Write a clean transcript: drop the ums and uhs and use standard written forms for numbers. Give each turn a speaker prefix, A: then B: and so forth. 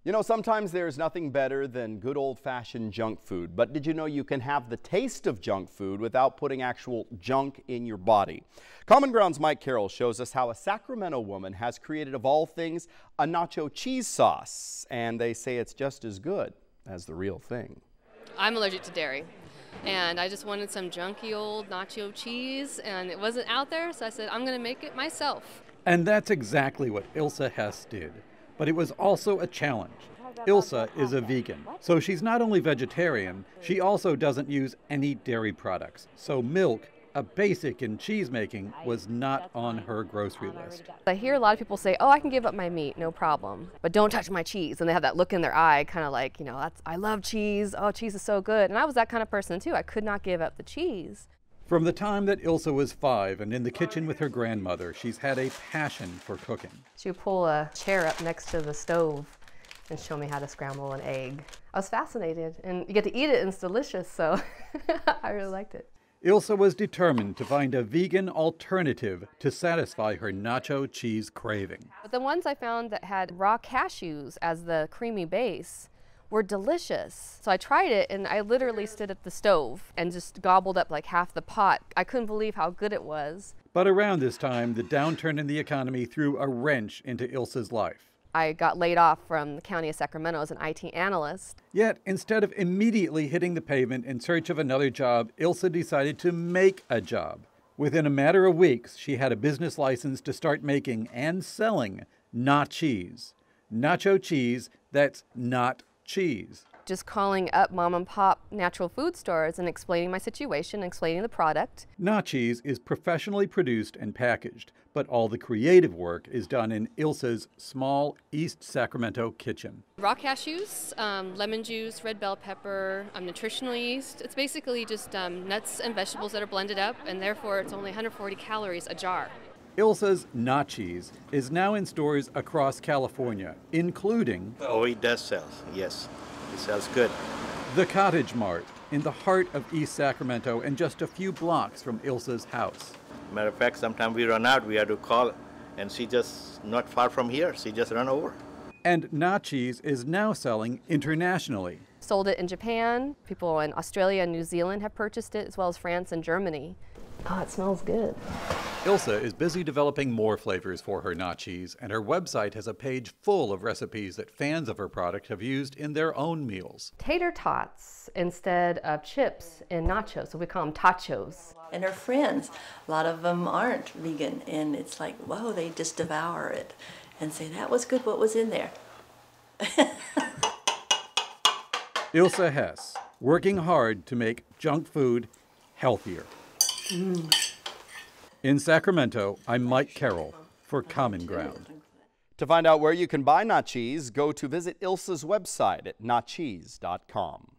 A: You know, sometimes there's nothing better than good old-fashioned junk food, but did you know you can have the taste of junk food without putting actual junk in your body? Common Ground's Mike Carroll shows us how a Sacramento woman has created, of all things, a nacho cheese sauce, and they say it's just as good as the real thing.
B: I'm allergic to dairy, and I just wanted some junky old nacho cheese, and it wasn't out there, so I said, I'm going to make it myself.
C: And that's exactly what Ilsa Hess did. But it was also a challenge. Ilsa is a vegan, so she's not only vegetarian, she also doesn't use any dairy products. So milk, a basic in cheese making, was not on her grocery list.
B: I hear a lot of people say, oh, I can give up my meat, no problem, but don't touch my cheese. And they have that look in their eye, kind of like, you know, I love cheese, oh, cheese is so good. And I was that kind of person too. I could not give up the cheese.
C: From the time that Ilsa was 5 and in the kitchen with her grandmother, she's had a passion for cooking.
B: She would pull a chair up next to the stove and show me how to scramble an egg. I was fascinated, and you get to eat it and it's delicious, so I really liked it.
C: Ilsa was determined to find a vegan alternative to satisfy her nacho cheese craving.
B: But the ones I found that had raw cashews as the creamy base were delicious. So I tried it, and I literally stood at the stove and just gobbled up like half the pot. I couldn't believe how good it was.
C: But around this time, the downturn in the economy threw a wrench into Ilsa's life.
B: I got laid off from the County of Sacramento as an IT analyst.
C: Yet, instead of immediately hitting the pavement in search of another job, Ilsa decided to make a job. Within a matter of weeks, she had a business license to start making and selling Nacheez. Nacho cheese that's not cheese.
B: Just calling up mom and pop natural food stores and explaining my situation, explaining the product.
C: Nacheez is professionally produced and packaged, but all the creative work is done in Ilsa's small East Sacramento kitchen.
B: Raw cashews, lemon juice, red bell pepper, nutritional yeast. It's basically just nuts and vegetables that are blended up, and therefore it's only 140 calories a jar.
C: Ilsa's Nacheez is now in stores across California, including...
D: Oh, it does sell, yes. It sells good.
C: The Cottage Mart, in the heart of East Sacramento and just a few blocks from Ilsa's house.
D: Matter of fact, sometimes we run out, we have to call, and she just not far from here, she just run over.
C: And Nacheez is now selling internationally.
B: Sold it in Japan. People in Australia and New Zealand have purchased it, as well as France and Germany. Oh, it smells good.
C: Ilsa is busy developing more flavors for her Nacheez, and her website has a page full of recipes that fans of her product have used in their own meals.
B: Tater tots instead of chips in nachos, so we call them tachos.
E: And her friends, a lot of them aren't vegan, and it's like, whoa, they just devour it and say, that was good, what was in there?
C: Ilsa Hess, working hard to make junk food healthier. In Sacramento, I'm Mike Carroll for Common Ground.
A: To find out where you can buy Nacheez, go to visit Ilsa's website at nacheez.com.